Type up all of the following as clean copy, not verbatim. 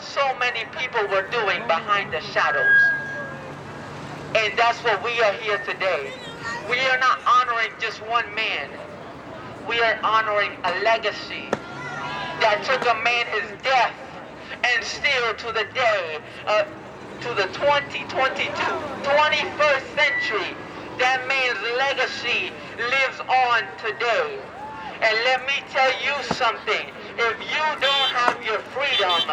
so many people were doing behind the shadows. And that's what we are here today. We are not honoring just one man. We are honoring a legacy that took a man his death, and still to the day, to the 21st century, that man's legacy lives on today. And let me tell you something. If you don't have your freedom,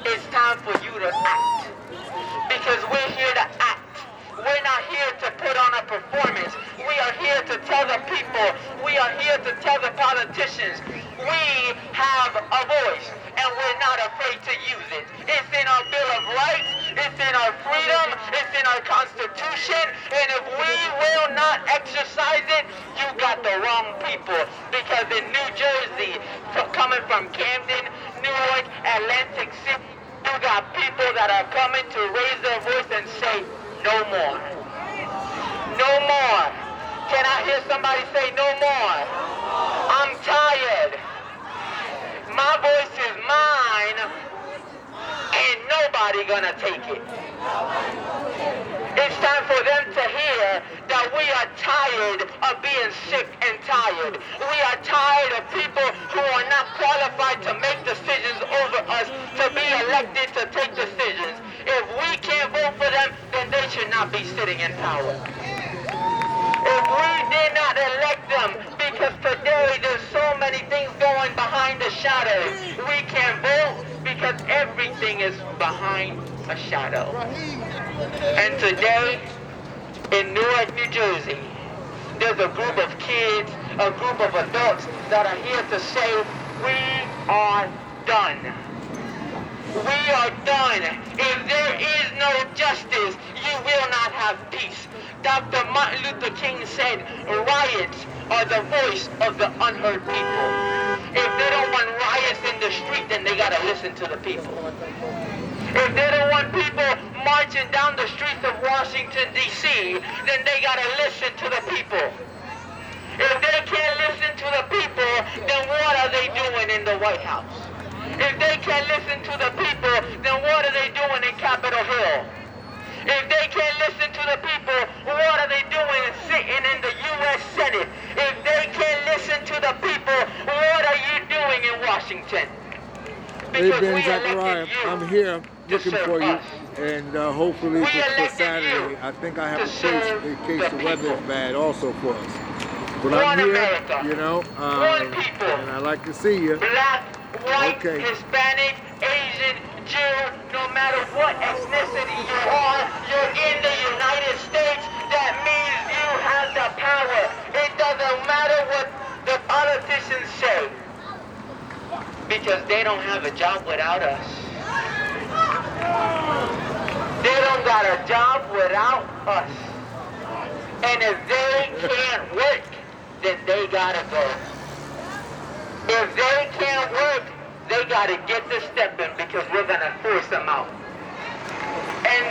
it's time for you to act. Because we're here to act. We're not here to put on a performance. We are here to tell the people. We are here to tell the politicians. We have a voice, and we're not afraid to use it. It's in our Bill of Rights. It's in our freedom. It's in our Constitution. And if we will not exercise it, you got the wrong people. Because in New Jersey, coming from Camden, Newark, Atlantic City, you got people that are coming to raise their voice and say, no more. No more. Can I hear somebody say no more? I'm tired. My voice is mine, and nobody gonna take it. It's time for them to hear that we are tired of being sick and tired. We are tired of people who are not qualified to make decisions over us, to be elected to take decisions. If we can't vote for them, then they should not be sitting in power. If we did not elect them, because today there's so many things going behind the shadows, we can't vote because everything is behind a shadow. And today, in Newark, New Jersey, there's a group of kids, a group of adults that are here to say, we are done. We are done. If there is no justice, you will not have peace. Dr. Martin Luther King said, riots are the voice of the unheard people. If they don't want riots in the street, then they gotta listen to the people. If they don't want people marching down the streets of Washington, D.C., then they gotta listen to the people. If they can't listen to the people, then what are they doing in the White House? If they can't listen to the people, then what are they doing in Capitol Hill? If they can't listen to the people, what are they doing sitting in the U.S. Senate? If they can't listen to the people, what are you doing in Washington? Because hey Ben Zachariah, I'm here looking for you, and hopefully for Saturday. I think I have a place in case the weather is bad also for us. But I'm here, America, you know, people, and I like to see you. Black, white, Hispanic, Asian, Jew, no matter what ethnicity you are, you're in the United States. That means you have the power. It doesn't matter what the politicians say, because they don't have a job without us. They don't got a job without us. And if they can't work, then they gotta go. If they can't work, they gotta get the step in, because we're gonna force them out. And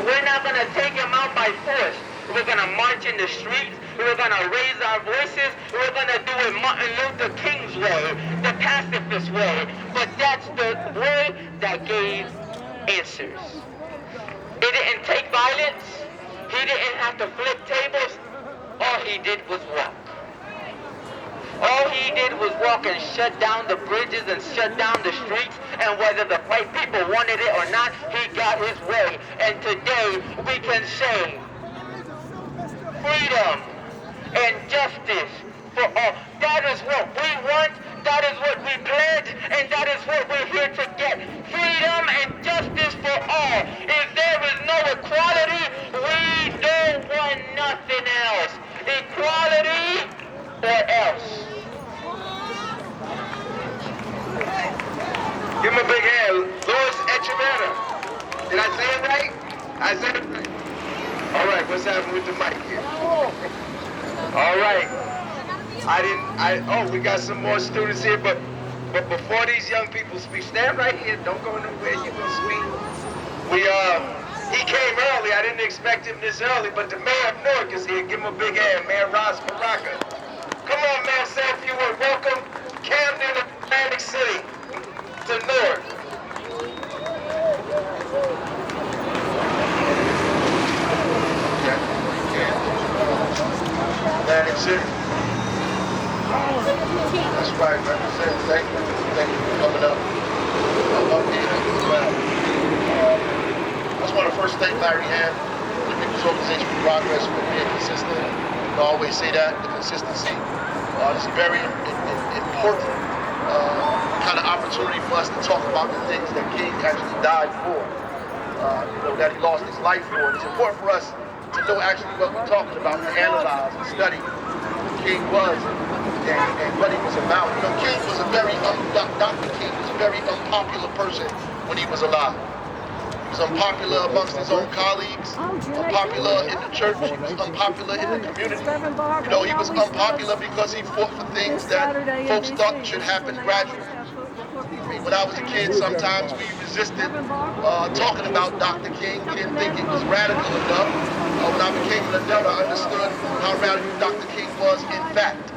we're not gonna take them out by force. We're gonna march in the streets. We're gonna raise our voices. We're gonna do it Martin Luther King's way, the pacifist way. But that's the way that gave answers. It didn't take violence. He didn't have to flip tables. All he did was walk. All he did was walk and shut down the bridges and shut down the streets. And whether the white people wanted it or not, he got his way. And today we can say freedom and justice for all. That is what we want. That is what we pledge. And that is what we're here to get. Freedom and justice for all. If there is no equality, we don't want nothing else. Equality or else. Give him a big hand. Louis Echeverria. Did I say it right? I said it right. All right, what's happening with the mic here? All right. We got some more students here, but before these young people speak, stand right here. Don't go nowhere. You're going to speak. He came early. I didn't expect him this early, but the mayor of Newark is here. Give him a big hand, Mayor Ross Baraka. Come on, man, say a few words. Welcome, Camden, Atlantic City, to Newark. thank Larry Ham, the People's Organization for Progress, for being consistent. I always say that, the consistency. It's a very important kind of opportunity for us to talk about the things that King actually died for, that he lost his life for. And it's important for us to know actually what we're talking about, to analyze and study who King was and what he was about. King was a very, Dr. King was a very unpopular person when he was alive. He was unpopular amongst his own colleagues, unpopular in the church, he was unpopular in the community. He was unpopular because he fought for things that folks thought should happen gradually. When I was a kid, sometimes we resisted talking about Dr. King. We didn't think it was radical enough. When I became an adult, I understood how radical Dr. King was in fact.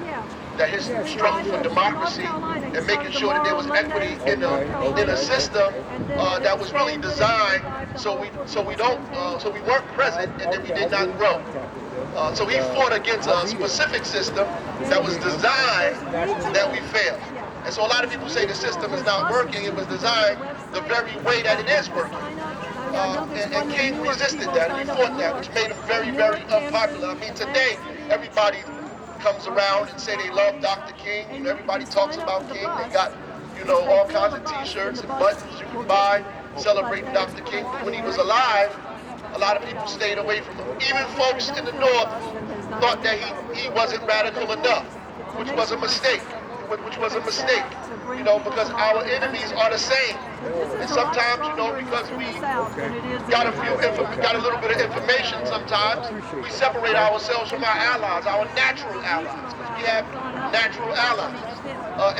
That his struggle for democracy and making sure that there was equity in a system that was really designed so we weren't present and then we did not grow. So he fought against a specific system that was designed that we failed. And so a lot of people say the system is not working. It was designed the very way that it is working. And King resisted that and he fought that, which made him very, very unpopular. I mean, today everybody comes around and say they love Dr. King. Everybody talks about King. They got, all kinds of t-shirts and buttons you can buy celebrating Dr. King. But when he was alive, a lot of people stayed away from him. Even folks in the North thought that he wasn't radical enough, which was a mistake. Because our enemies are the same. And sometimes, because we got a little bit of information sometimes, we separate ourselves from our allies, our natural allies, because we have natural allies.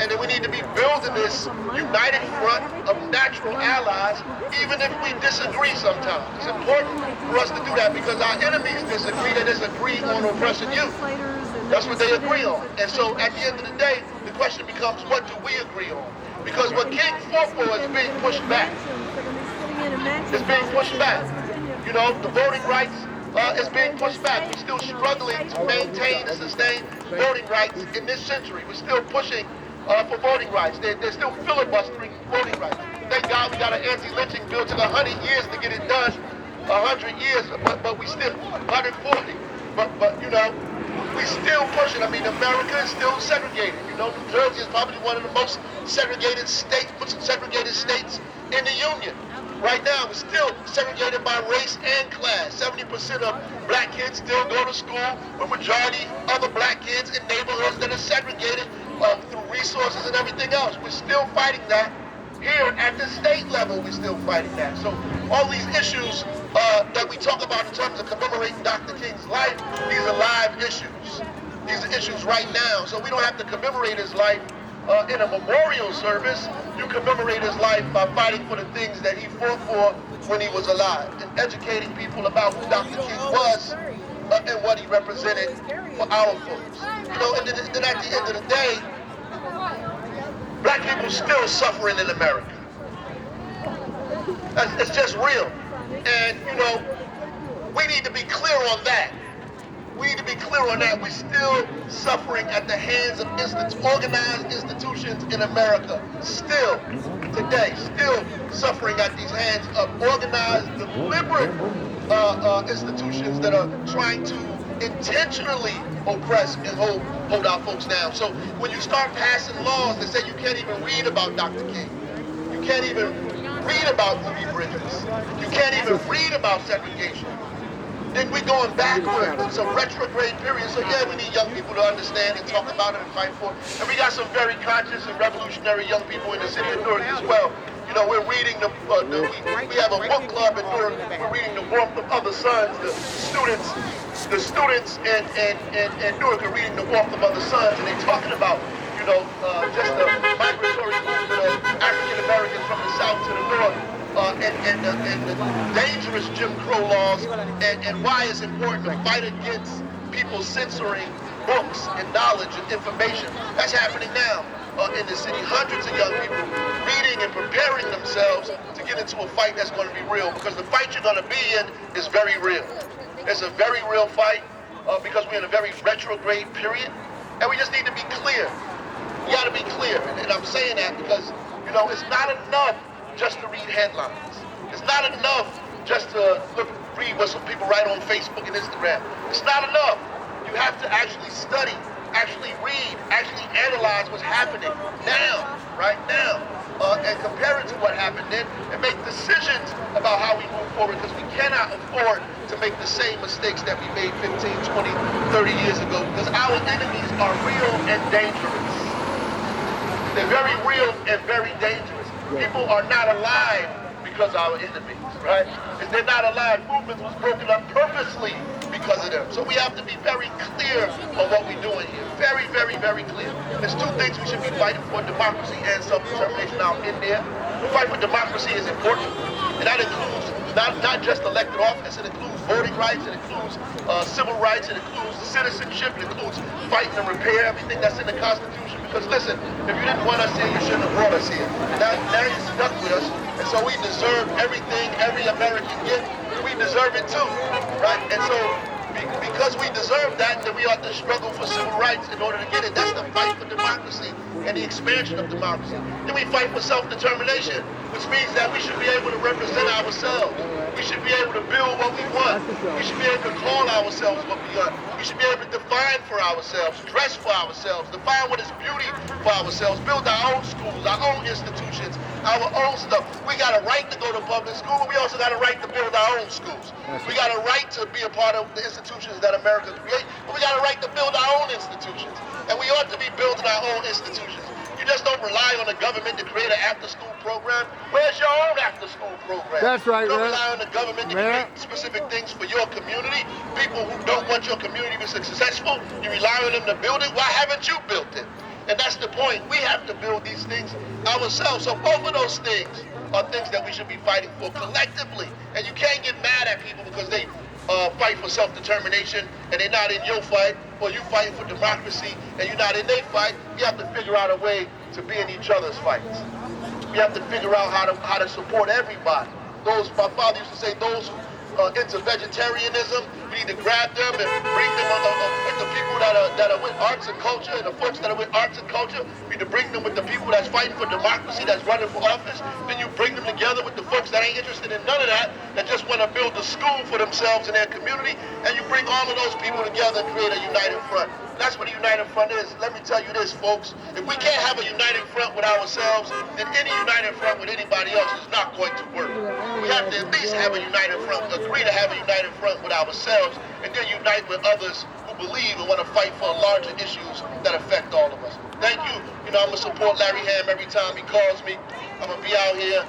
And then we need to be building this united front of natural allies, even if we disagree sometimes. It's important for us to do that because our enemies disagree. They disagree on oppressing you. That's what they agree on. And so at the end of the day, the question becomes, what do we agree on? Because what King fought for is being pushed back. It's being pushed back. The voting rights is being pushed back. We're still struggling to maintain and sustain voting rights in this century. We're still pushing for voting rights. They're still filibustering voting rights. Thank God we got an anti-lynching bill. It took 100 years to get it done. 100 years, but we still 140. But we still pushing. I mean, America is still segregated. New Jersey is probably one of the most segregated states in the Union. Right now, we're still segregated by race and class. 70% of black kids still go to school, with majority other black kids in neighborhoods that are segregated through resources and everything else. We're still fighting that. Here at the state level, we're still fighting that. So all these issues that we talk about in terms of commemorating Dr. King's life, these are live issues. These are issues right now. So we don't have to commemorate his life in a memorial service. You commemorate his life by fighting for the things that he fought for when he was alive and educating people about who Dr. King was and what he represented for our folks. And then at the end of the day, black people still suffering in America. It's just real. And, we need to be clear on that. We need to be clear on that. We're still suffering at the hands of organized institutions in America. Still, today, still suffering at these hands of organized, deliberate institutions that are trying to intentionally oppress and hold our folks down. So when you start passing laws that say you can't even read about Dr. King, you can't even read about Ruby Bridges, you can't even read about segregation, then we're going backwards. It's a retrograde period. So yeah, we need young people to understand and talk about it and fight for it. And we got some very conscious and revolutionary young people in the city of Newark as well. We're reading we have a book club in Newark. We're reading The Warmth of Other Suns. The students in Newark are reading The Warmth of Other Suns, and they're talking about, just the migratory movement of African Americans from the South to the North, and the dangerous Jim Crow laws, and why it's important to fight against people censoring books and knowledge and information. That's happening now in the city. Hundreds of young people reading and preparing themselves to get into a fight that's going to be real, because the fight you're going to be in is very real. It's a very real fight because we're in a very retrograde period, and we just need to be clear. We got to be clear, and I'm saying that because, it's not enough just to read headlines. It's not enough just to read what some people write on Facebook and Instagram. It's not enough. You have to actually study, actually read, actually analyze what's happening now, right now, and compare it to what happened then, and make decisions about how we move forward, because we cannot afford to make the same mistakes that we made 15, 20, 30 years ago, because our enemies are real and dangerous. They're very real and very dangerous. People are not alive because of our enemies, right? If they're not alive, movements was broken up purposely because of them. So we have to be very clear on what we're doing here. Very, very, very clear. There's two things we should be fighting for: democracy and self-determination. Now, in there, the fight for democracy is important, and that includes not just elected office. It includes voting rights. It includes civil rights. It includes citizenship. It includes fighting to repair everything that's in the Constitution. Because listen, if you didn't want us here, you shouldn't have brought us here. Now you're stuck with us, and so we deserve everything every American gets. We deserve it too, right? And so because we deserve that, then we ought to struggle for civil rights in order to get it. That's the fight for democracy and the expansion of democracy. Then we fight for self-determination, which means that we should be able to represent ourselves. We should be able to build what we want. We should be able to call ourselves what we want. We should be able to define for ourselves, dress for ourselves, define what is beauty for ourselves, build our own schools, our own institutions, our own stuff. We got a right to go to public school, but we also got a right to build our own schools. We got a right to be a part of the institutions that America creates, but we got a right to build our own institutions. And we ought to be building our own institutions. You just don't rely on the government to create an after-school program. Where's your own after-school program? That's right, you don't man. rely on the government to create specific things for your community. People who don't want your community to be successful, you rely on them to build it. Why haven't you built it? And that's the point. We have to build these things ourselves. So both of those things are things that we should be fighting for collectively. And you can't get mad at people because they fight for self-determination and they're not in your fight, or you fighting for democracy and you're not in their fight. You have to figure out a way to be in each other's fights. We have to figure out how to support everybody. My father used to say, those who into vegetarianism, we need to grab them and bring them with the people that are with arts and culture, and the folks that are with arts and culture. We need to bring them with the people that's fighting for democracy, that's running for office. Then you bring them together with the folks that ain't interested in none of that, that just want to build a school for themselves and their community, and you bring all of those people together and create a united front. That's what a united front is. Let me tell you this, folks. If we can't have a united front with ourselves, then any united front with anybody else is not going to work. We have to at least have a united front, agree to have a united front with ourselves, and then unite with others who believe and want to fight for larger issues that affect all of us. Thank you. You know, I'm going to support Larry Ham every time he calls me. I'm going to be out here.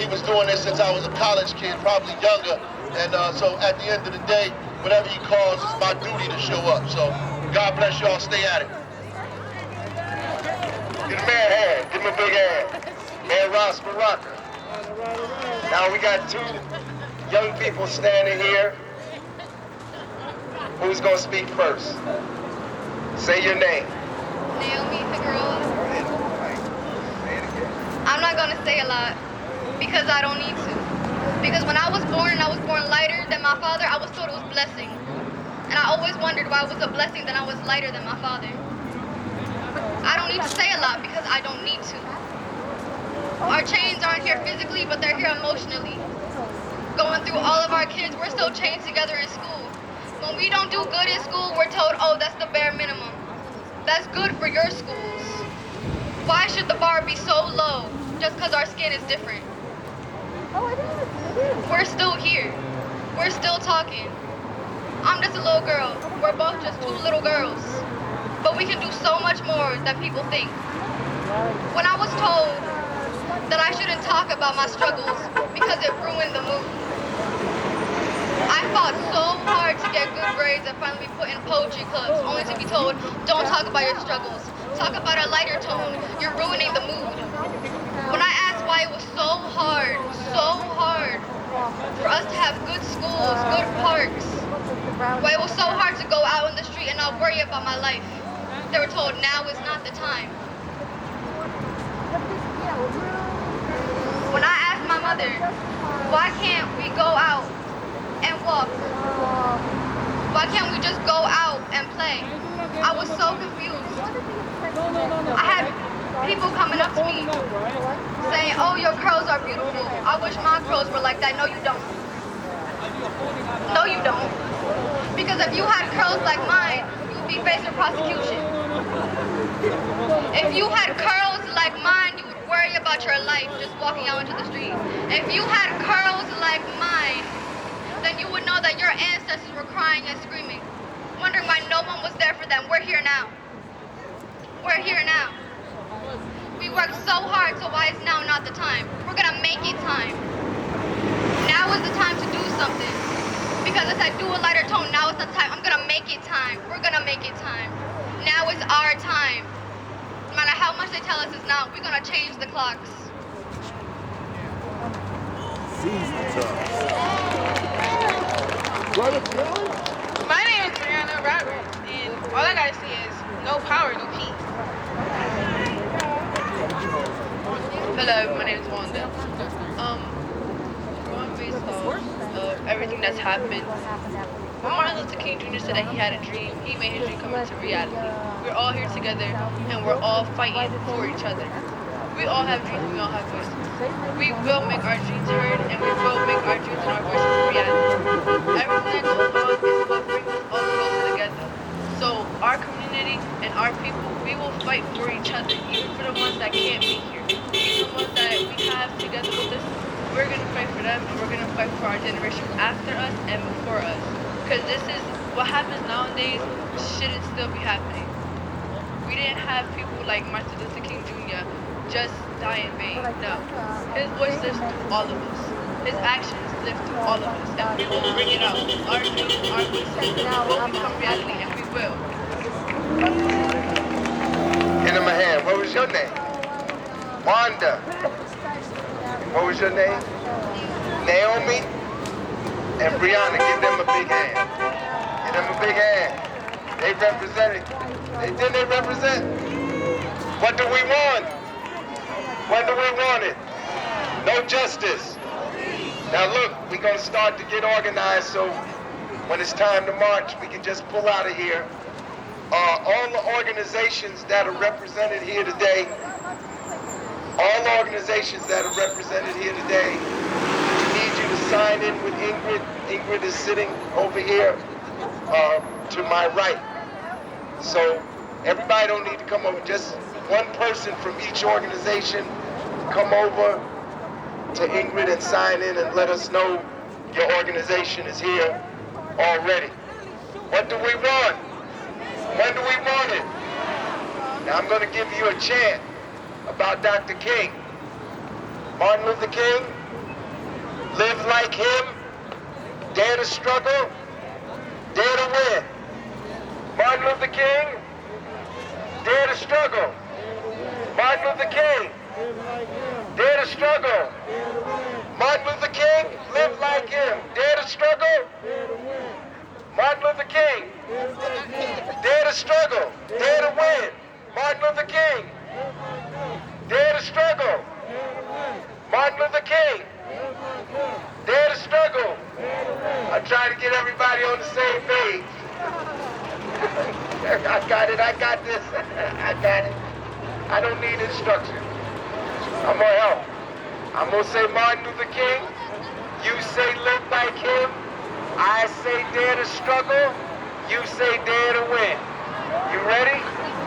He was doing this since I was a college kid, probably younger. And so at the end of the day, whatever he calls, it's my duty to show up. So God bless y'all. Stay at it. Give the man a hand. Give him a big hand. Man Ross Baraka. Now we got two young people standing here. Who's going to speak first? Say your name. Naomi, the girl. I'm not going to say a lot because I don't need to. Because when I was born lighter than my father, I was told it was blessing. And I always wondered why it was a blessing that I was lighter than my father. I don't need to say a lot because I don't need to. Our chains aren't here physically, but they're here emotionally. Going through all of our kids, we're still chained together in school. When we don't do good in school, we're told, oh, that's the bare minimum. That's good for your schools. Why should the bar be so low just because our skin is different? We're still here. We're still talking. I'm just a little girl. We're both just two little girls. But we can do so much more than people think. When I was told that I shouldn't talk about my struggles because it ruined the mood, I fought so hard to get good grades and finally be put in poetry clubs, only to be told, don't talk about your struggles. Talk about a lighter tone. You're ruining the mood. When I asked why it was so hard for us to have good schools, good parks, why it was so hard to go out in the street and not worry about my life, they were told now is not the time. When I asked my mother, why can't we go out and walk? Why can't we just go out and play? I was so confused. I had people coming up to me saying, oh, you're curls are beautiful. I wish my curls were like that. No, you don't. No, you don't. Because if you had curls like mine, you'd be facing prosecution. If you had curls like mine, you would worry about your life just walking out into the street. If you had curls like mine, then you would know that your ancestors were crying and screaming, wondering why no one was there for them. We're here now. We're here now. We worked so hard, so why is now not the time? We're gonna make it time. Now is the time to do something. Because as I do a lighter tone, now is the time. I'm gonna make it time. We're gonna make it time. Now is our time. No matter how much they tell us it's not, we're gonna change the clocks. My name is Brianna Roberts, and all I gotta say is no power, no peace. Hello, my name is Wanda. Going based off of everything that's happened. When Martin Luther King Jr. said that he had a dream, he made his dream come into reality. We're all here together, and we're all fighting for each other. We all have dreams, and we all have voices. We will make our dreams heard, and we will make our dreams and our voices a reality. Everything that goes on is what brings us all closer together. So our community and our people, we will fight for each other, even for the ones that can't be here. Even the ones that we have together with us, we're going to fight for them, and we're going to fight for our generations after us and before us. Because this is what happens nowadays shouldn't still be happening. We didn't have people like Martin Luther King Jr. just die in vain. No. His voice lives through all of us. His actions live through all of us. And we will bring it out. Our dreams, our voices will become reality, and we will. Get in my hand. What was your name? Wanda. What was your name? Naomi and Brianna. Give them a big hand. Give them a big hand. They represented. Didn't they represent? What do we want? When do we want it? No justice. Now look, we're going to start to get organized so when it's time to march, we can just pull out of here. All the organizations that are represented here today, all organizations that are represented here today, we need you to sign in with Ingrid. Ingrid is sitting over here to my right. So everybody don't need to come over, just one person from each organization come over to Ingrid and sign in and let us know your organization is here already. What do we want? When do we want it? Now I'm going to give you a chant about Dr. King. Martin Luther King, live like him, dare to struggle, dare to win. Martin Luther King, dare to struggle. Martin Luther King, dare to struggle. Martin Luther King, live like him, dare to struggle. Martin Luther King, dare to struggle, dare to win. Martin Luther King, dare to struggle. Martin Luther King, dare to struggle. I'm trying to get everybody on the same page. I got it, I got this, I got it. I don't need instruction. I'm gonna help. I'm gonna say Martin Luther King, you say live like him, I say dare to struggle, you say dare to win. You ready?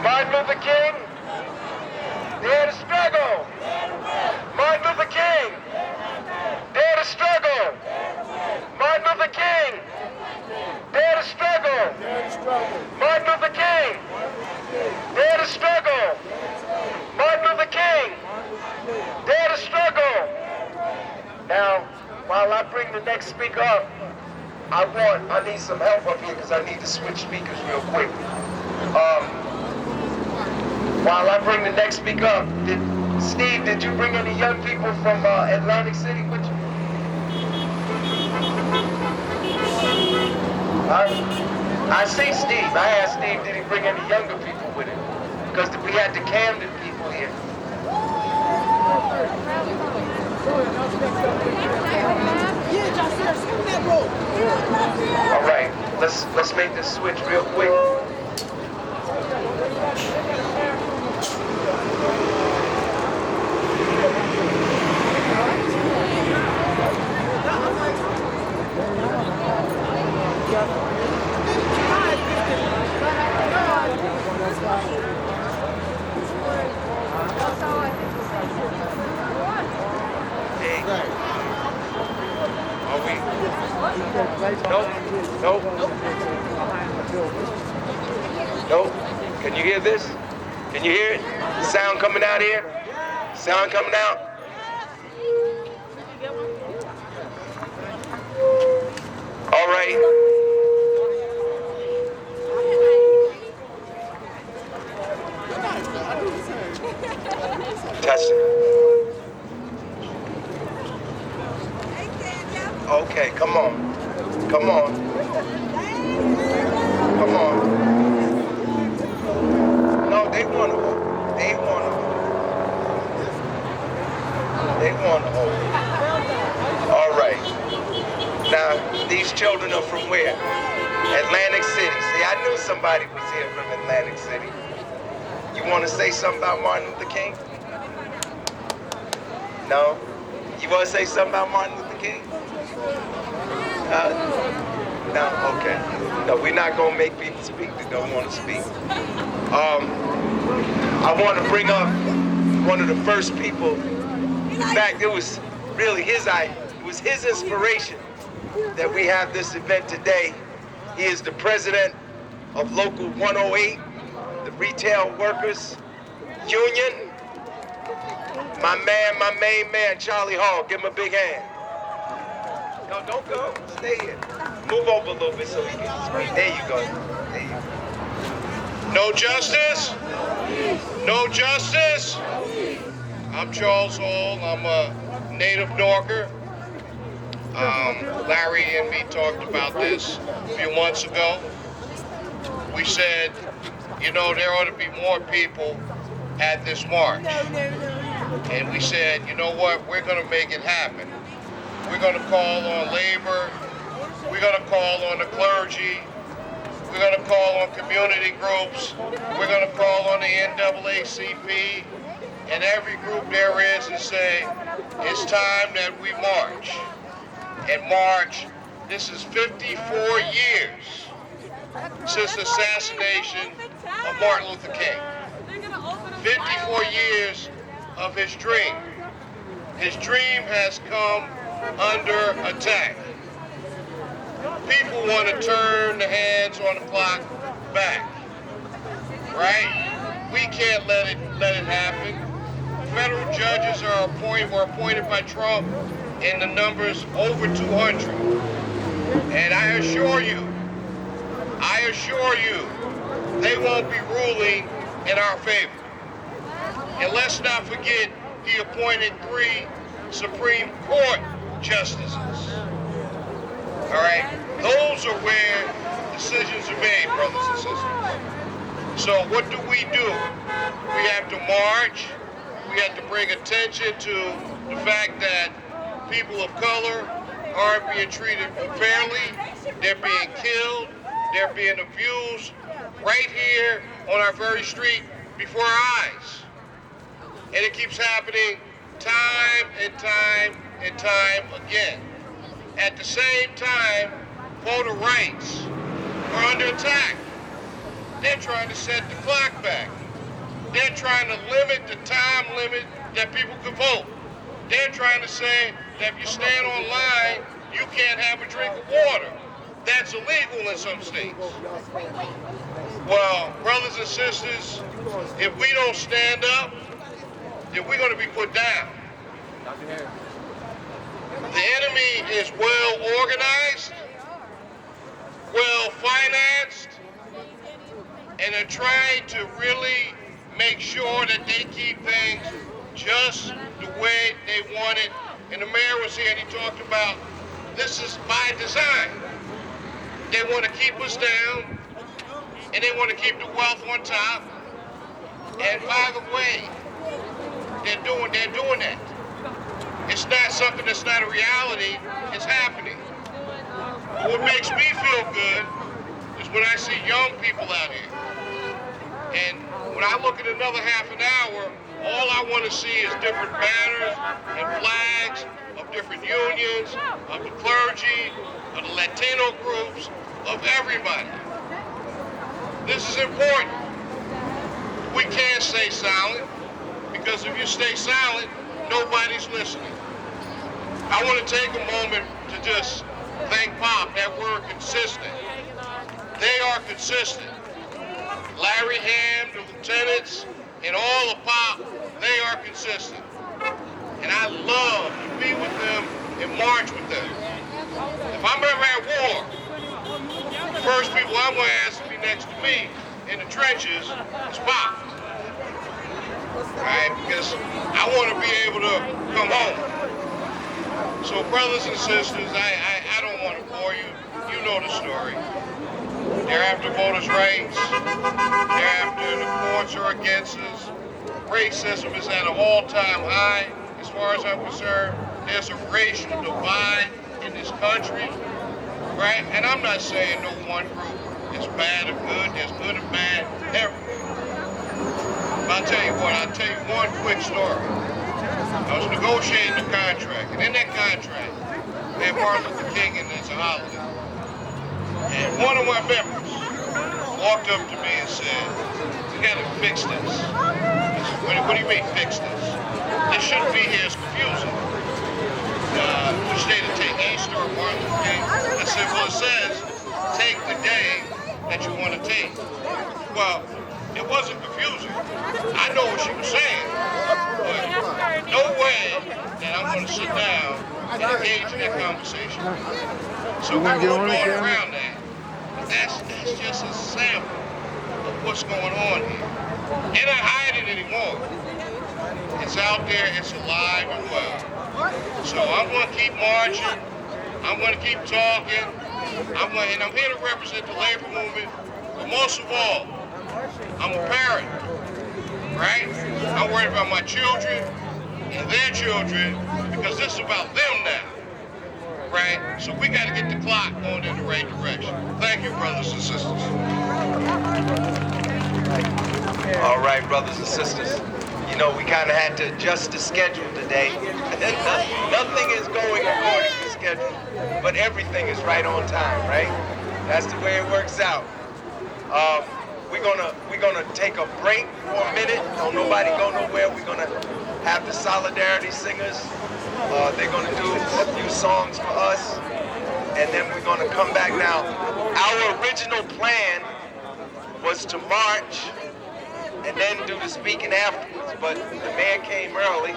Martin Luther King, dare to struggle. Martin Luther King, dare to struggle. Martin Luther King, dare to struggle. Martin Luther King, dare to struggle. Martin Luther King, dare to struggle. Now, while I bring the next speaker up, I need some help up here because I need to switch speakers real quick. While I bring the next speaker up, Steve, did you bring any young people from Atlantic City with you? I see Steve. I asked Steve, did he bring any younger people with him? Because we had the Camden people here. All right, let's make this switch real quick. say? Are we? Nope. Nope. Nope. Can you hear this? Can you hear it? Sound coming out here? Sound coming out? All right. Testing. Okay, come on. Come on. Come on. No, they want to hold. They want to hold. They want to hold. All right. Now, these children are from where? Atlantic City. See, I knew somebody was here from Atlantic City. You want to say something about Martin Luther King? No? You want to say something about Martin Luther King? No? Okay. No, we're not going to make people speak that don't want to speak. I want to bring up one of the first people. In fact, it was really his idea. It was his inspiration that we have this event today. He is the president of Local 108, the Retail Workers Union. My man, my main man, Charlie Hall. Give him a big hand. No, don't go. Stay here. Move over a little bit so he can speak. There you go. There you go. No justice? No justice? I'm Charles Hall. I'm a native Newarker. Larry and me talked about this a few months ago. We said, you know, there ought to be more people at this march. And we said, you know what, we're going to make it happen. We're going to call on labor. We're going to call on the clergy. We're going to call on community groups. We're going to call on the NAACP and every group there is and say, it's time that we march. And march, this is 54 years since the assassination of Martin Luther King. 54 years of his dream. His dream has come under attack. People want to turn the hands on the clock back, right? We can't let it happen. Federal judges were appointed by Trump in the numbers over 200. And I assure you, they won't be ruling in our favor. And let's not forget, he appointed 3 Supreme Court justices. All right? Those are where decisions are made, brothers and sisters. So what do? We have to march. We have to bring attention to the fact that people of color aren't being treated fairly. They're being killed. They're being abused right here on our very street before our eyes. And it keeps happening time and time and time again. At the same time, voter rights are under attack. They're trying to set the clock back. They're trying to limit the time limit that people can vote. They're trying to say that if you stand online, you can't have a drink of water. That's illegal in some states. Well, brothers and sisters, if we don't stand up, then we're going to be put down. The enemy is well organized, well financed, and they're trying to really make sure that they keep things just the way they want it. And the mayor was here and he talked about this is by design. They want to keep us down and they want to keep the wealth on top. And by the way, they're doing that. It's not something that's not a reality, it's happening. What makes me feel good is when I see young people out here. And when I look at another half an hour, all I want to see is different banners and flags of different unions, of the clergy, of the Latino groups, of everybody. This is important. We can't stay silent, because if you stay silent, nobody's listening. I want to take a moment to just thank Pop. That word consistent. They are consistent. Larry Ham, the lieutenants, and all of Pop, they are consistent. And I love to be with them and march with them. If I'm ever at war, the first people I'm going to ask to be next to me in the trenches is Pop. Right? Because I want to be able to come home. So brothers and sisters, I don't want to bore you. You know the story. They're after voters' rights. They're after the courts are against us. Racism is at an all-time high as far as I'm concerned. There's a racial divide in this country, right? And I'm not saying no one group is bad or good. There's good and bad everywhere. But I'll tell you what, I'll tell you one quick story. I was negotiating the contract, and in that contract, they had Martin Luther King in as a holiday. And one of my members walked up to me and said, "We gotta fix this." I said, what do you mean fix this? This shouldn't be here, it's confusing. Which day to take, Easter or Martin Luther King? I said, well, it says, take the day that you want to take. Well, it wasn't confusing. I know what she was saying, but no way that I'm going to sit down and engage in that conversation. So we're going around that. That's just a sample of what's going on here. And I hide it anymore. It's out there, it's alive and well. So I'm going to keep marching. I'm going to keep talking. And I'm here to represent the labor movement. But most of all, I'm a parent, right? I'm worried about my children and their children because this is about them now, right? So we got to get the clock going in the right direction. Thank you, brothers and sisters. All right, brothers and sisters. You know, we kind of had to adjust the schedule today. Nothing is going according to schedule, but everything is right on time, right? That's the way it works out. We're gonna take a break for a minute. Don't nobody go nowhere. We're gonna have the Solidarity Singers. They're gonna do a few songs for us, and then we're gonna come back. Now, our original plan was to march and then do the speaking afterwards, but the mayor came early,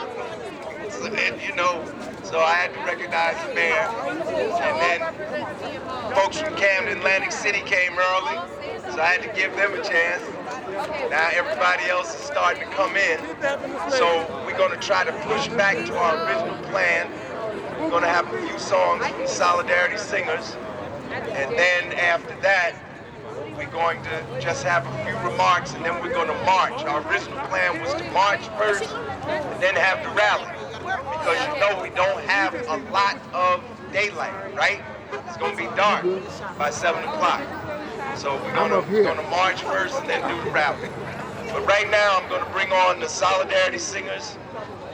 so I had to recognize the mayor. And then folks from Camden, Atlantic City came early, so I had to give them a chance. Now everybody else is starting to come in, so we're going to try to push back to our original plan. We're going to have a few songs from Solidarity Singers, and then after that, we're going to just have a few remarks, and then we're going to march. Our original plan was to march first, and then have the rally, because you know we don't have a lot of daylight, right? It's going to be dark by 7 o'clock. So we're going to march first and then do the rally. But right now, I'm going to bring on the Solidarity Singers.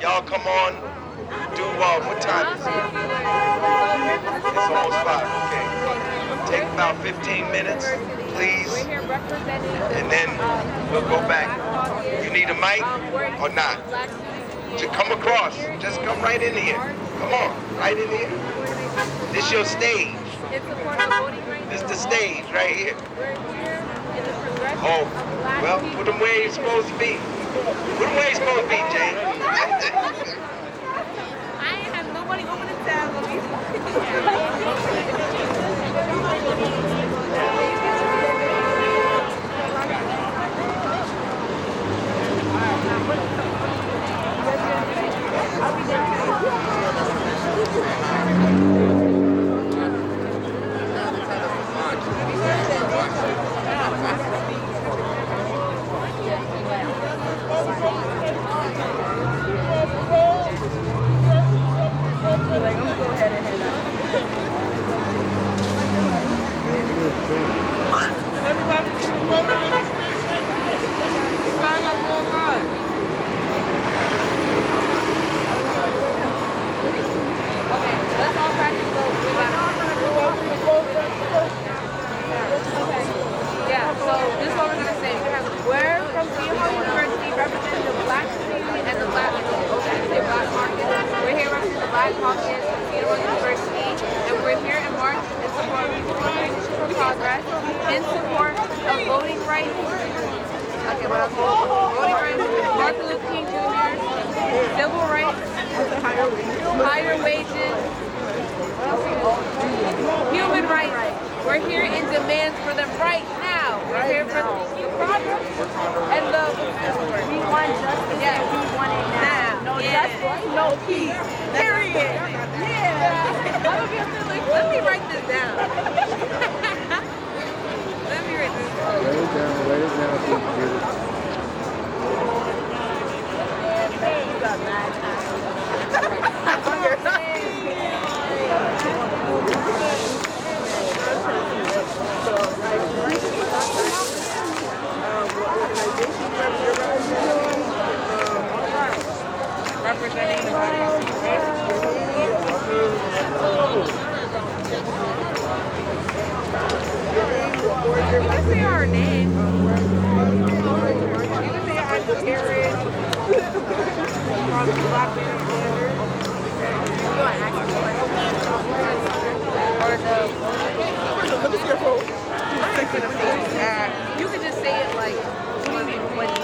Y'all come on, do what time is it? It's almost 5, okay. Take about 15 minutes, please, and then we'll go back. You need a mic or not? To come across, just come right in here. Come on, right in here. This your stage. This the stage right here. Oh, well, put them where you're supposed to be. Put them where you're supposed to be, Jane. I ain't have nobody over the tab. Black Caucus Newark University, and we're here in March in support of progress, in support of voting rights. Okay, what else? Voting rights, Martin Luther King Jr., civil rights, higher wages, human rights. We're here in demands for them right now. We're here for the progress and the we want justice. Yeah, we want it now. No justice, no peace. Period. Yeah. Let me write this down. Let me write this down. Write it down so you can get it. You got mad time. Representing the audience. You can say our name. You can say I'm Karen from the Black Man Standard. Let me see your phone. You can just say it like when I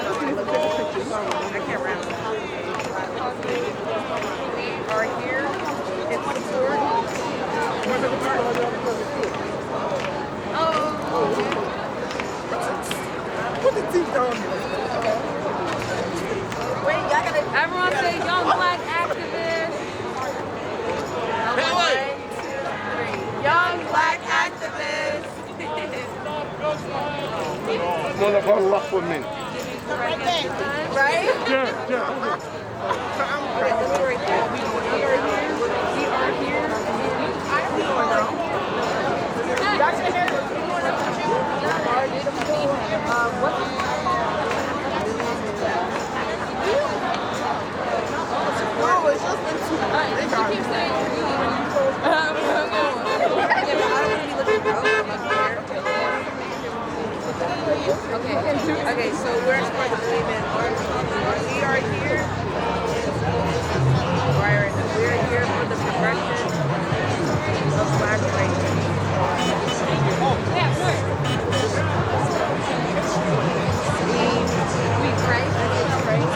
can't remember. We are here in support. Put the teeth on. Wait, y'all gotta. Everyone say young black activists. One, two, three. Young black activists. Wanna bottle up with me? Right? Yeah. Okay, this is right there. We are here. That's it. Okay, so where's for the payment? We are here. We're here for the progression of black race. We pray against race.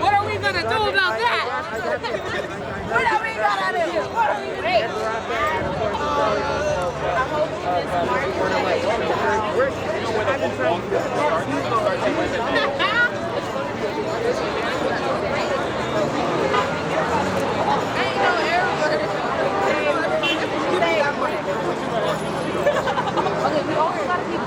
What are we gonna do about that? What are we gonna do? Hey. Okay, we always gotta keep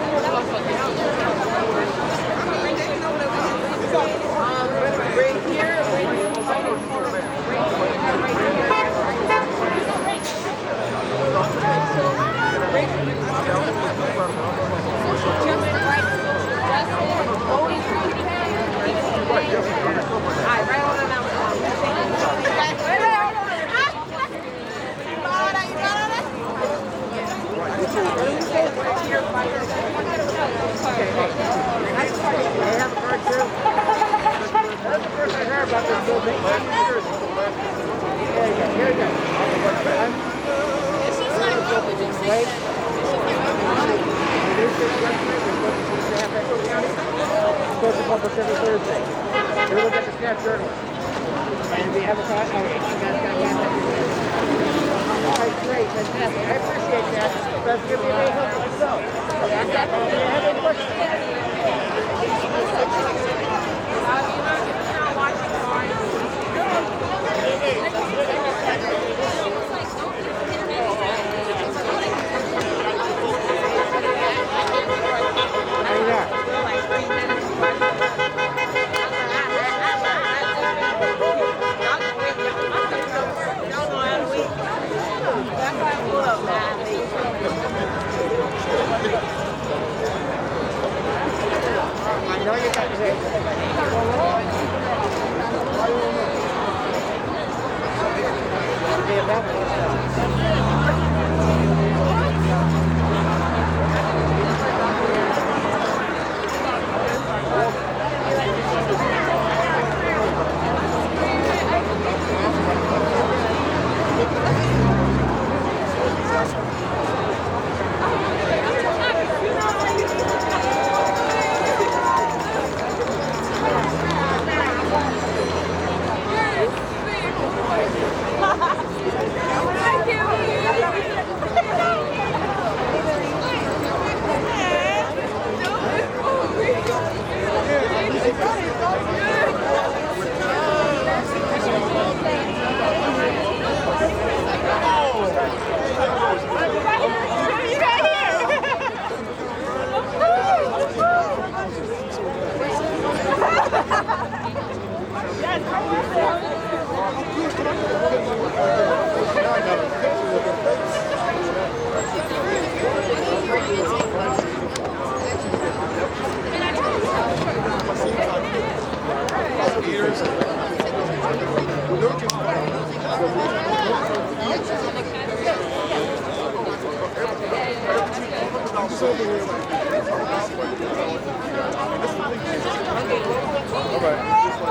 All right.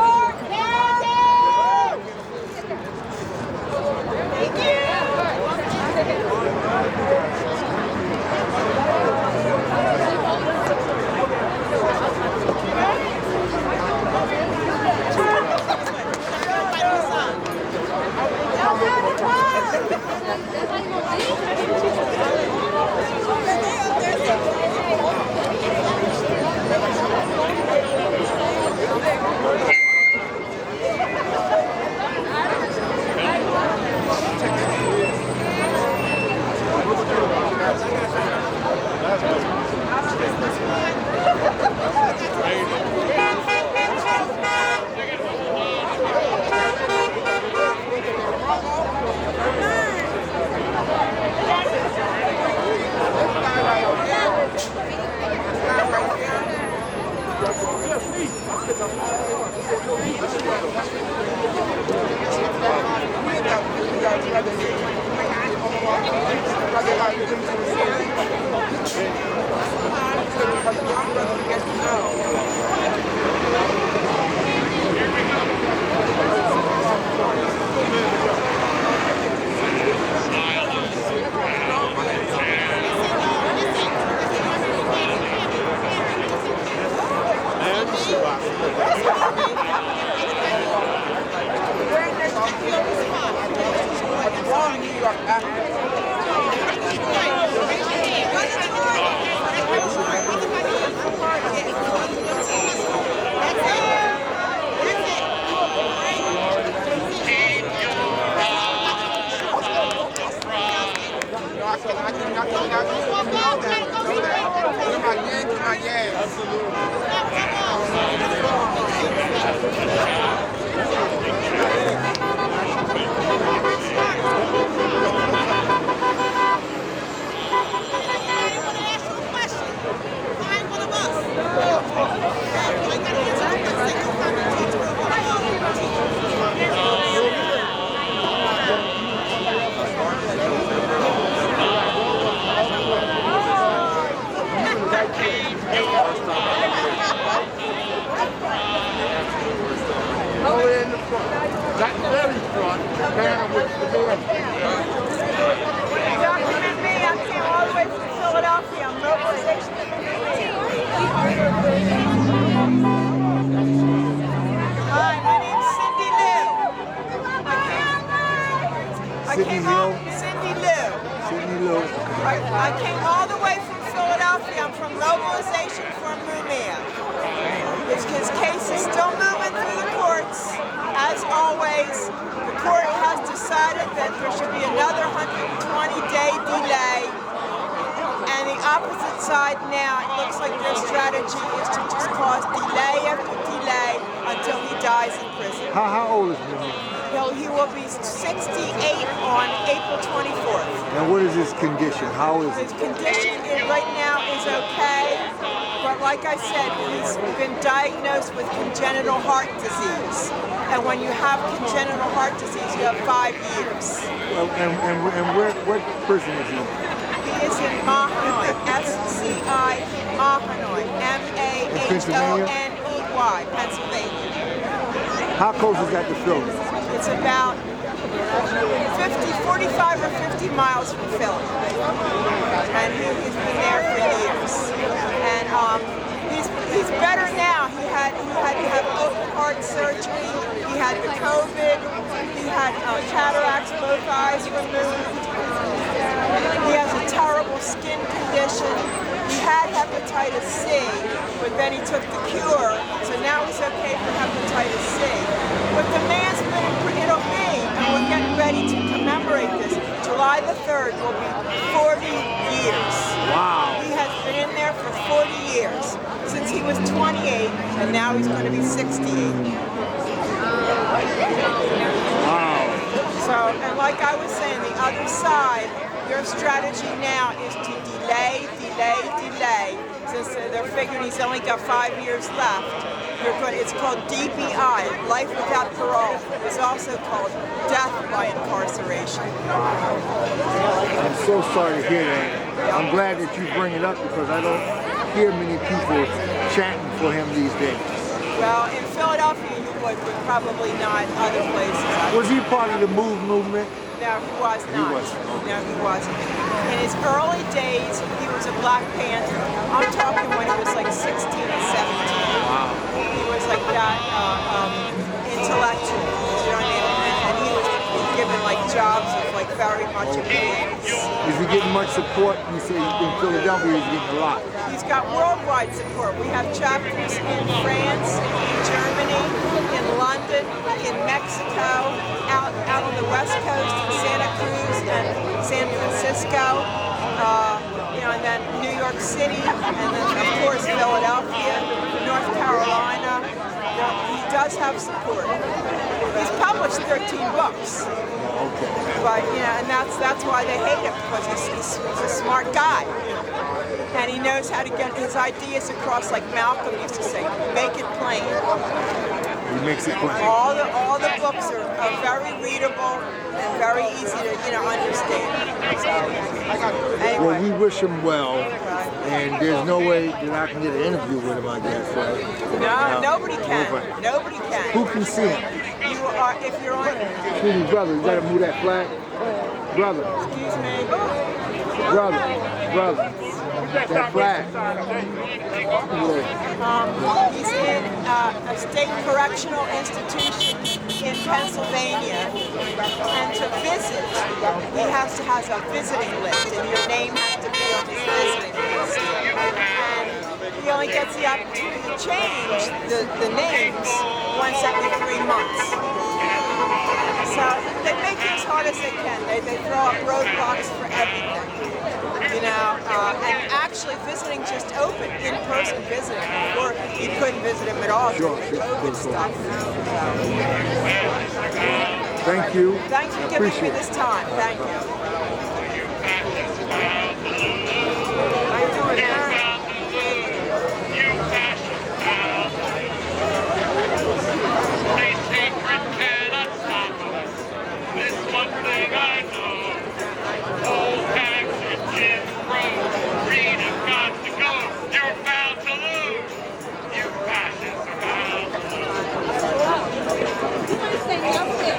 That very front, the banner with the man. Document me. I came all the way from Philadelphia. I'm mobilization. Hi, my name's Cindy Liu. Cindy Liu. Cindy Lou. I came all the way from Philadelphia. I'm from Mobilization for Mumia. His case is still moving through the courts. As always, the court has decided that there should be another 120-day delay. And the opposite side now, it looks like their strategy is to just cause delay after delay until he dies in prison. How old is he? He will be 68 on April 24th. And what is his condition? How is His condition right now is okay, but like I said, he's been diagnosed with congenital heart disease. And when you have congenital heart disease, you have 5 years. Well, and what prison is he in? He is in Mahanoy, S-C-I, Mahanoy, M-A-H-O-N-E-Y, Pennsylvania. How close is that to Philly? It's about 45 or 50 miles from Philly. And he's been there for years. And he's better now. He had to have open heart surgery. He had the COVID. He had cataracts, both eyes removed. He has a terrible skin condition. He had hepatitis C, but then he took the cure, so now he's okay for hepatitis C. But the man's been, it'll be, and we're getting ready to commemorate this, July the 3rd will be 40 years. Wow. He has been in there for 40 years, since he was 28, and now he's going to be 68. Wow. So, and like I was saying, the other side, their strategy now is to delay. Since they're figuring he's only got 5 years left. It's called DBI, life without parole. It's also called death by incarceration. I'm so sorry to hear that. I'm glad that you bring it up because I don't hear many people chanting for him these days. Well, in Philadelphia you would, but probably not other places. Was he part of the MOVE movement? No, he was not. He wasn't. Okay. No, he wasn't. In his early days, he was a Black Panther. I'm talking when he was like 16 and 17. Wow. He was like that intellectual, you know what I mean? And he was given like jobs of like very much importance. Is he getting much support? You say in Philadelphia he's getting a lot. He's got worldwide support. We have chapters in France, in Germany, in London, in Mexico, out on the West Coast, in Santa Cruz and San Francisco, and then New York City, and then of course Philadelphia, North Carolina. He does have support. He's published 13 books. But and that's why they hate him, because he's a smart guy. And he knows how to get his ideas across, like Malcolm used to say, make it plain. He makes it plain. All the books are very readable and very easy to understand. So, anyway. Well, we wish him well, and there's no way that I can get an interview with him, I guess. Right? No, nobody can. Nobody can. Who can see him? You are, if you're on. Excuse me, brother. You gotta move that flag, brother. Excuse me. Brother. That flag. He's in a state correctional institution in Pennsylvania, and to visit, he has a visiting list, and your name has to be on his visiting list. And he only gets the opportunity to change the names once every 3 months. So they make it as hard as they can. They throw up roadblocks for everything. And actually visiting just opened, in-person visiting. Before you couldn't visit him at all during the COVID stuff. Thank you. Thanks for giving me this time. Thank you. How you doing, man? Stay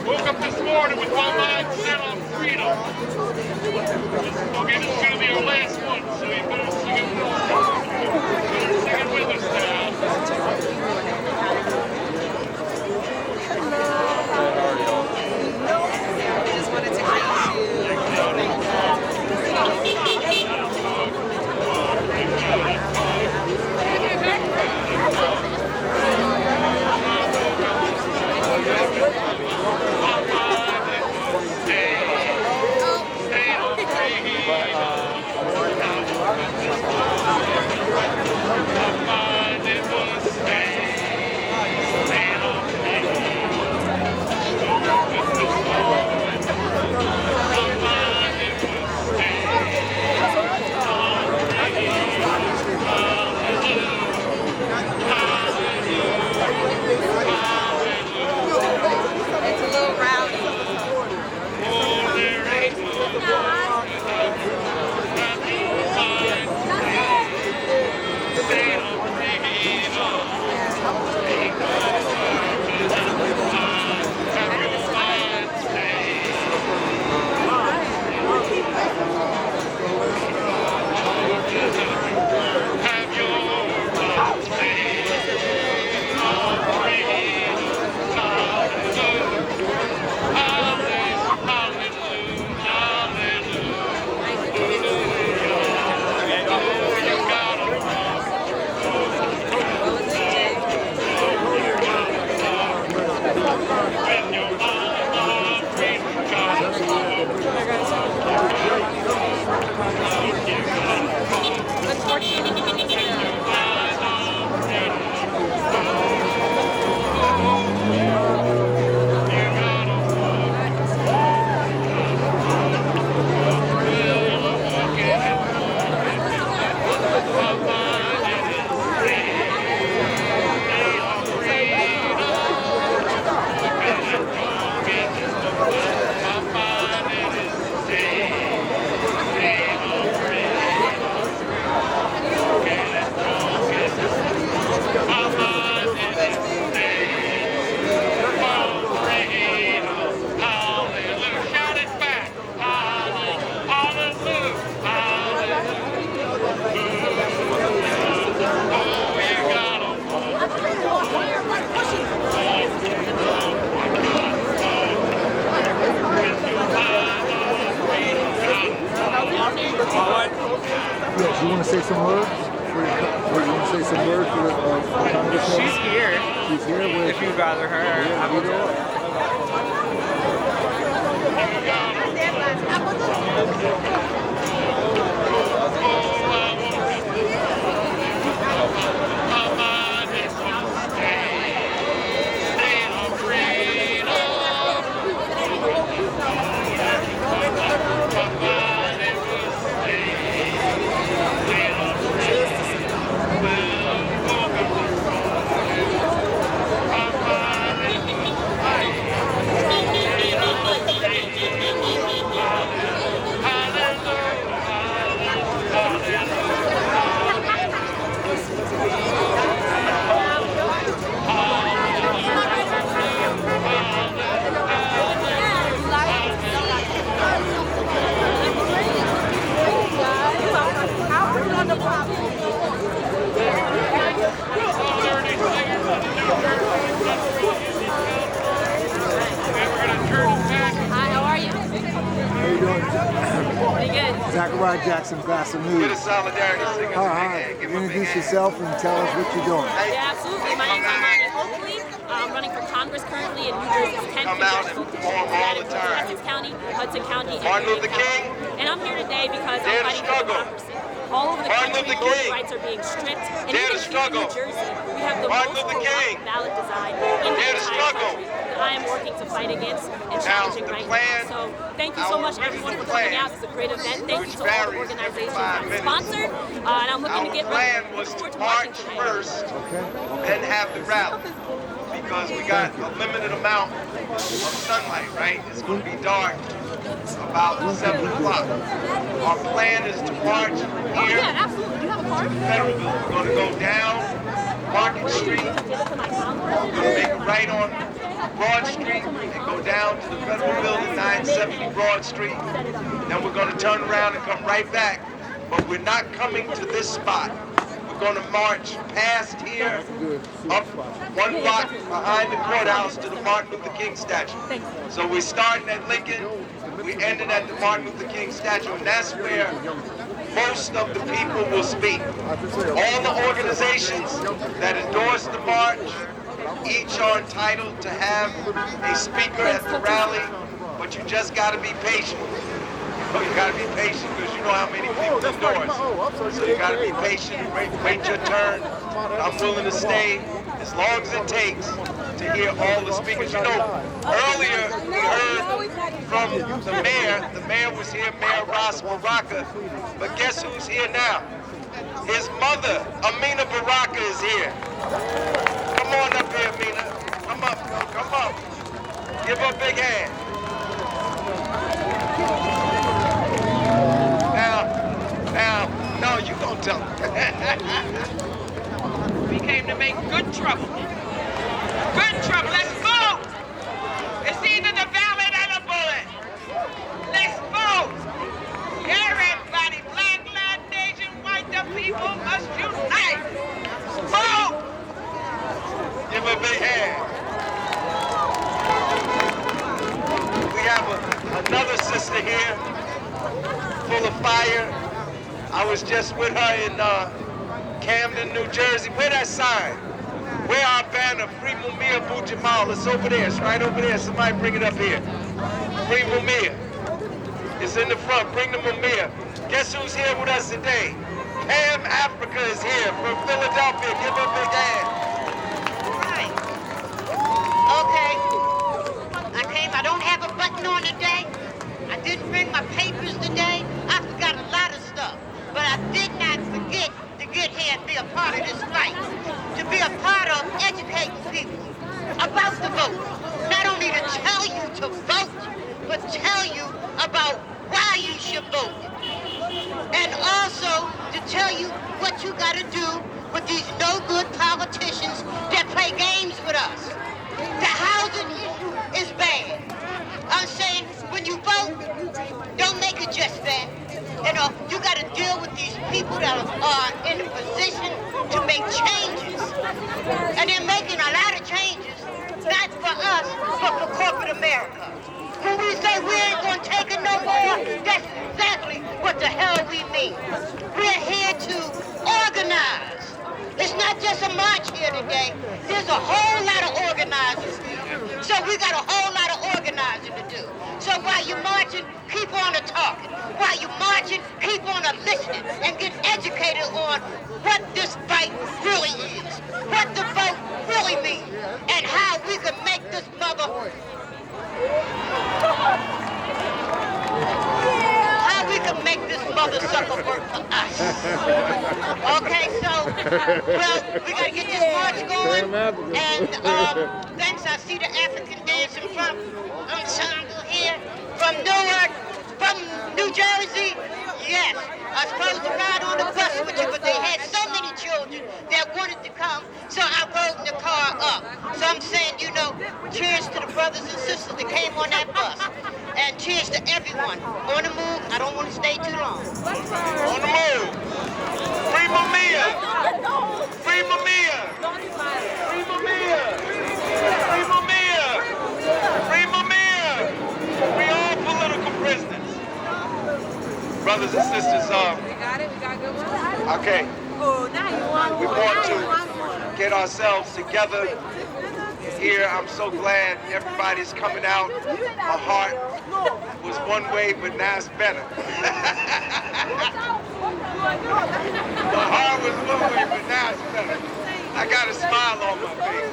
Woke up this morning with one mind set on freedom. Okay, this is going to be our last one, so you better sing it with us. Better sing it with us now. Just wanted to greet Yes, you want to say some words? You want to say some words for the Congresswoman? She's here. She's here. Where if you'd rather her, yeah, I will do Zachariah Jackson, Glass of News. With a solidarity singer. Hi. Introduce yourself and tell us what you're doing. Yeah, absolutely. My name is Honor of MLK. I'm running for Congress currently in New Jersey's 10th Come out and perform all the time. Essex County, Hudson County, and Martin Luther King. And I'm here today because I'm Dare to fighting for struggle. democracy. All over the Martin country, Luther voting King. rights are being stripped. And Dare even to here struggle. in New Jersey, we have the Martin most Luther corrupt King. ballot design in the Dare to entire struggle. country that I am working to fight against and Now, challenging the right plan, now. So thank you so much, everyone, for coming out. It's a great event. Thank you to all the organizations that sponsored. And I'm looking to get Our plan ready was to towards march Washington. first, then have the rally. Because we got a limited amount of sunlight, right? It's going to be dark about 7 o'clock. Our plan is to march here to the Federal Building. We're going to go down Market Street. We're going to make a right on Broad Street and go down to the Federal Building, 970 Broad Street. Then we're going to turn around and come right back. But we're not coming to this spot. We're going to march past here, up 1 block behind the courthouse to the Martin Luther King statue. So we're starting at Lincoln, we're ending at the Martin Luther King statue, and that's where most of the people will speak. All the organizations that endorse the march, each are entitled to have a speaker at the rally, but you just got to be patient. You gotta be patient because you know how many people endorse. So you gotta be patient, wait your turn. I'm willing to stay as long as it takes to hear all the speakers. You know, earlier we heard from the mayor. The mayor was here, Mayor Ras Baraka. But guess who's here now? His mother, Amina Baraka, is here. Come on up here, Amina. Come up, come up. Give her a big hand. No, you don't tell them. We came to make good trouble. Good trouble. Let's vote. It's either the ballot or the bullet. Let's vote. Everybody, black, Latin, Asian, white, the people must unite. Vote. Give her a big hand. We have another sister here, full of fire. I was just with her in Camden, New Jersey. Where that sign? Where our banner, Free Mumia Abu-Jamal? It's over there. It's right over there. Somebody bring it up here. Free Mumia. It's in the front. Bring the Mumia. Guess who's here with us today? Pam Africa is here from Philadelphia. Give her a big hand. Right. Okay. I don't have a button on today. I didn't bring my papers today. I forgot a lot of stuff. But I did not forget to get here and be a part of this fight. To be a part of educating people about the vote. Not only to tell you to vote, but tell you about why you should vote. And also to tell you what you got to do with these no-good politicians that play games with us. The housing issue is bad. I'm saying when you vote, don't make it just that. You know, you got to deal with these people that are in a position to make changes. And they're making a lot of changes, not for us, but for corporate America. When we say we ain't going to take it no more, that's exactly what the hell we game. We're here to organize. It's not just a march here today. There's a whole lot of organizers here. So we got a whole lot of organizing to do. So while you're marching, keep on talking. While you're marching, keep on listening and get educated on what this fight really is, what the vote really means, and how we can make this mother sucker work for us. Okay, so, well, we gotta get this march going, and thanks, I see the African dancing from ensemble here, from Newark, from New Jersey. Yes, I was supposed to ride on the bus with you, but they had so many children that wanted to come, so I rode in the car up. So I'm saying, you know, cheers to the brothers and sisters that came on that bus. And cheers to everyone. On the move, I don't want to stay too long. On the move. Free Mamiya. Free Mamiya. Free Mamiya. Free Mamiya. Free Mamiya. We all political prisoners. Brothers and sisters, We got it. We got good one. okay. Oh, now you want We more. want Now you want more. to get ourselves together here. I'm so glad everybody's coming out. My heart was one way, but now it's better. My heart was one way, but now it's better. I got a smile on my face.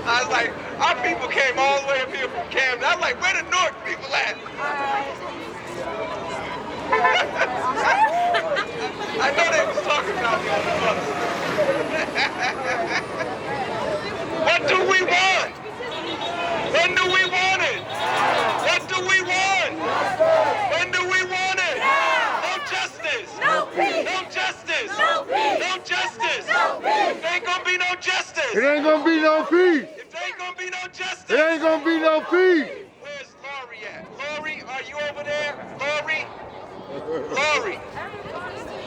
I was like, our people came all the way up here from Camden. I was like, where the Newark people at? I know they was talking about me on the bus. What do we want? When do we want it? What do we want? When do we want it? No justice. No peace. No justice. No peace. No justice. No peace. There ain't gonna be no justice. It ain't gonna be no peace. If there ain't gonna be no justice. It ain't gonna be no peace. Where's Lori at? Lori, are you over there? Lori? Lori.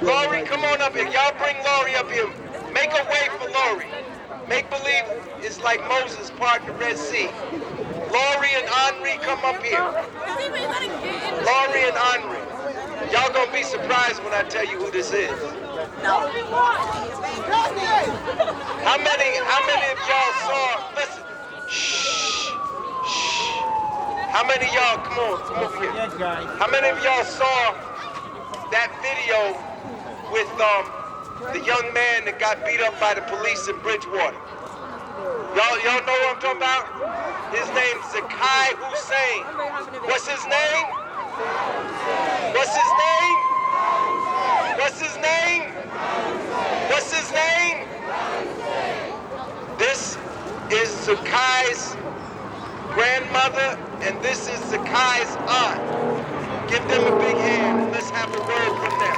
Lori, come on up here. Y'all bring Lori up here. Make a way for Lori. Make believe it's like Moses parted the Red Sea. Lori and Henri, come up here. Lori and Henri. Y'all gonna be surprised when I tell you who this is. No. How many of y'all saw, listen, shh. How many of y'all, come over here. How many of y'all saw that video with the young man that got beat up by the police in Bridgewater? Y'all know what I'm talking about? His name's Zakai Hussein. What's his name? What's his name? What's his name? What's his name? This is Zakai's grandmother, and this is Zakai's aunt. Give them a big hand, and let's have a word from them.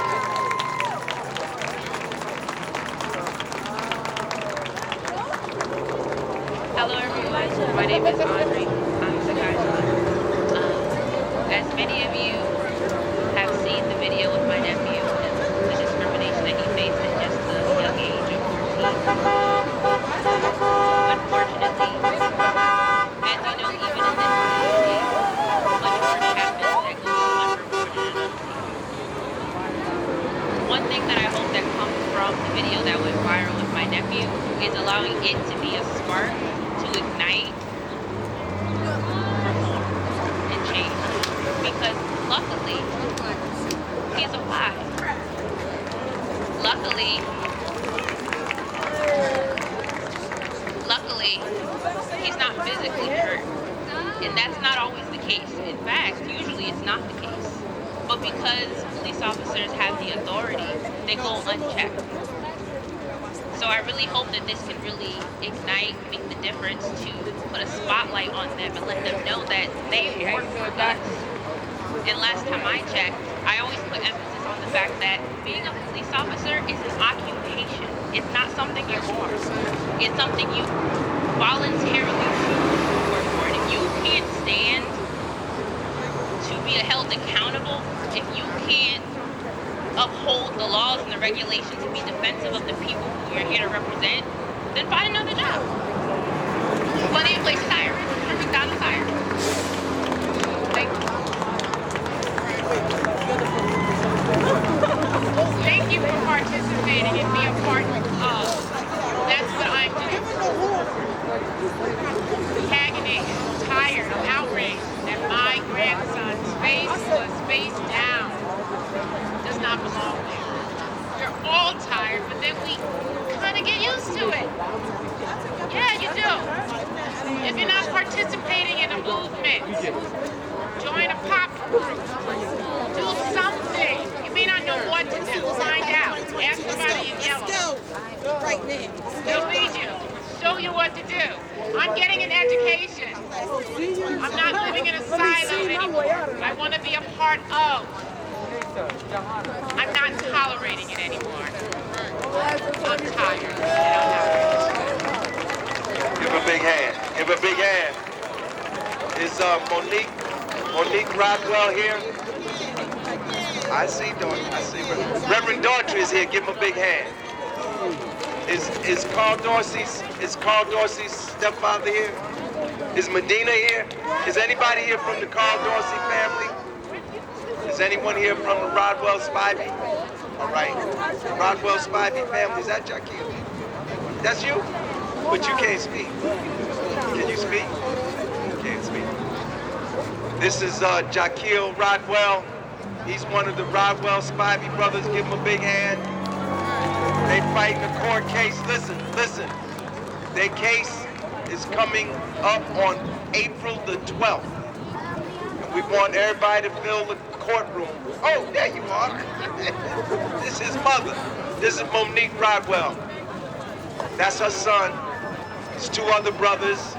Hello everyone, my name is Audrey. I'm Zakai's aunt. As many of you have seen the video with my nephew and the discrimination that he faced at just the young age of 14. Unfortunately, and you know, even in this community, much work happens that goes unreported. One thing that I hope that comes from the video that went viral with my nephew is allowing it to be a spark to ignite reform and change. Because luckily, he's alive. Luckily, he's not physically hurt. And that's not always the case. In fact, usually it's not the case. But because police officers have the authority, they go unchecked. So I really hope that this can really ignite, make the difference to put a spotlight on them and let them know that they work for us. And last time I checked, I always put emphasis on the fact that being a police officer is an occupation. It's not something you're born. It's something you voluntarily work for. And if you can't stand to be held accountable, if you can't uphold the laws and the regulations and be defensive of the people who you're here to represent, then find another job. Whether you play sirens or McDonald's sirens. Thank you. participating and be a part of. That's what I'm doing. Agony, tired, I'm outraged that my grandson's face was face down. Does not belong there. We're all tired, but then we kind of get used to it. Yeah, you do. If you're not participating in a movement, join a pop group. Do something. You may not know what to do. Find out. Ask somebody in yellow. Right now. They'll lead you. Show you what to do. I'm getting an education. I'm not living in a silo anymore. I want to be a part of. I'm not tolerating it anymore. I'm tired. Give a big hand. Give a big hand. Is Monique Rodwell here? I see Reverend Daughtry is here. Give him a big hand. Is Carl Dorsey's stepfather here? Is Medina here? Is anybody here from the Carl Dorsey family? Is anyone here from the Rodwell Spivey? All right. Rodwell Spivey family. Is that Jaquil? That's you? But you can't speak. Can you speak? You can't speak. This is Jaquil Rodwell. He's one of the Rodwell Spivey brothers. Give him a big hand. They fighting a court case. Listen. Their case is coming up on April the 12th. And we want everybody to fill the courtroom. Oh, there you are. This is his mother. This is Monique Rodwell. That's her son. There's two other brothers.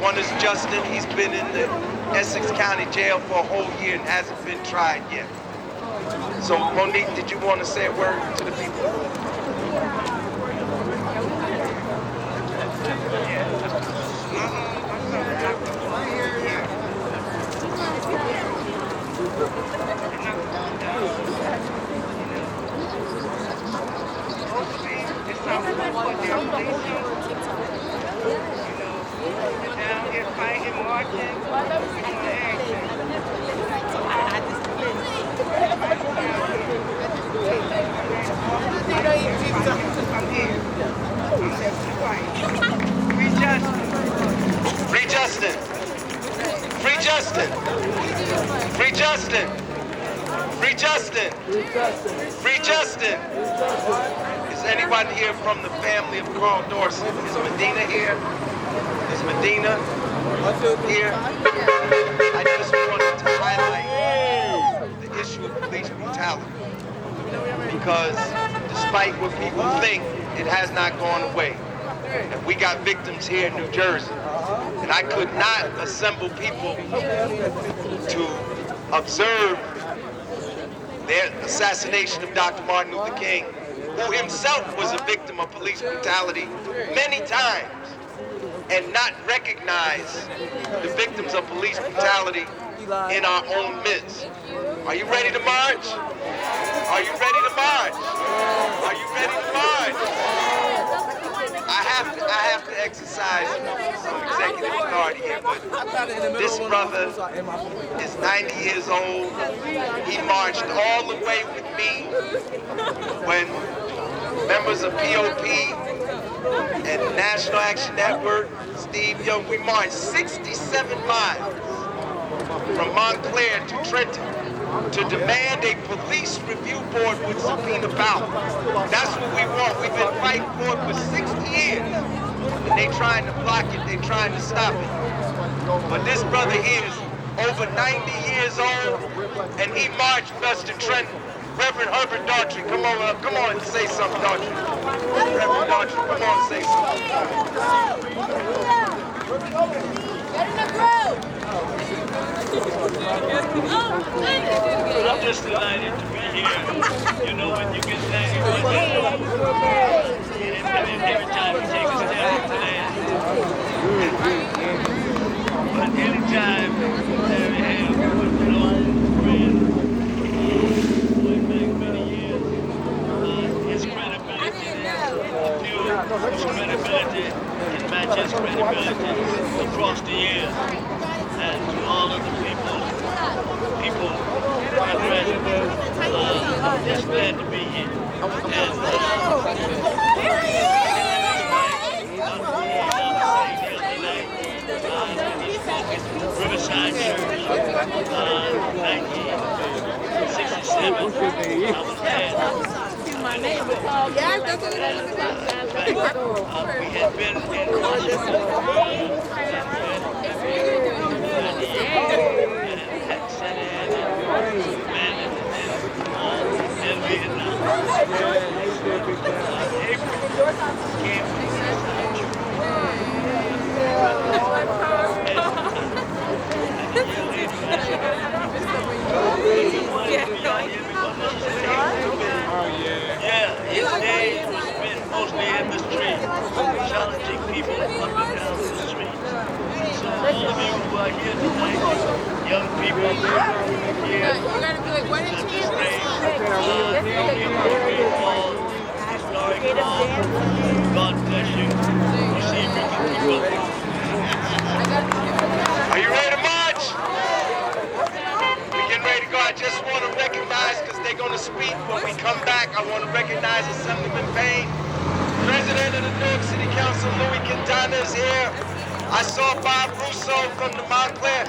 One is Justin. He's been in the Essex County Jail for a whole year and hasn't been tried yet. So, Monique, did you want to say a word to the people? Down here fighting, marching, Free Justin! Free Justin! Free Justin! Free Justin! Free Justin! Is anyone here from the family of Carl Dorsey? Is Medina here? Is Medina here? I just wanted to highlight the issue of police brutality because despite what people think, it has not gone away. And we got victims here in New Jersey. And I could not assemble people to observe their assassination of Dr. Martin Luther King, who himself was a victim of police brutality many times, and not recognize the victims of police brutality in our own midst. Are you ready to march? Are you ready to march? Are you ready to march? I have to exercise some executive authority here, but this brother is 90 years old. He marched all the way with me when members of POP and National Action Network, Steve Young, we marched 67 miles from Montclair to Trenton to demand a police review board would subpoena power. That's what we want. We've been fighting for it for 60 years. And they trying to block it, they trying to stop it. But this brother here is over 90 years old, and he marched with us to Trenton. Reverend Herbert Daughtry, come on and say something, Daughtry. Reverend Daughtry, come on and say something. Get in the group! I'm just delighted to be here. You know, when you get back, every time you take a step into that. But anytime there is an old friend, going back many years, his credibility can match his credibility across the years. And to all of the people, I'm just glad to be here. And My name was called. Yeah, that's what it is. We had been in his days were spent mostly in the street, challenging people up and down the street. So all of you who are here tonight, young people, You gotta be like, what did you do? God bless you. You see me, people. Are you ready to march? We getting ready to go. I just want to recognize, because they're going to speak when we come back, I want to recognize Assemblyman Payne. President of the Newark City Council, Louis Quintana, is here. I saw Bob Russo from the Montclair.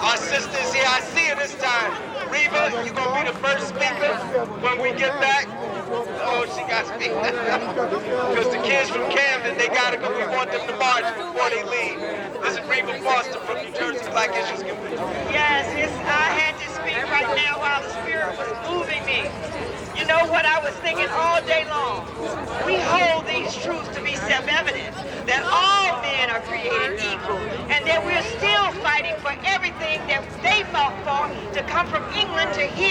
Our sister's here. I see her this time. Reva, you're going to be the first speaker when we get back. Oh, she got to speak. Because the kids from Camden, they got to go. We want them to march before they leave. This is Reva Foster from New Jersey Black Issues Committee. Yes, I had to speak right now while the Spirit was moving me. You know what I was thinking all day long? We hold these truths to be self-evident, that all men are created equal, and that we're still fighting for everything that they fought for to come from England to here.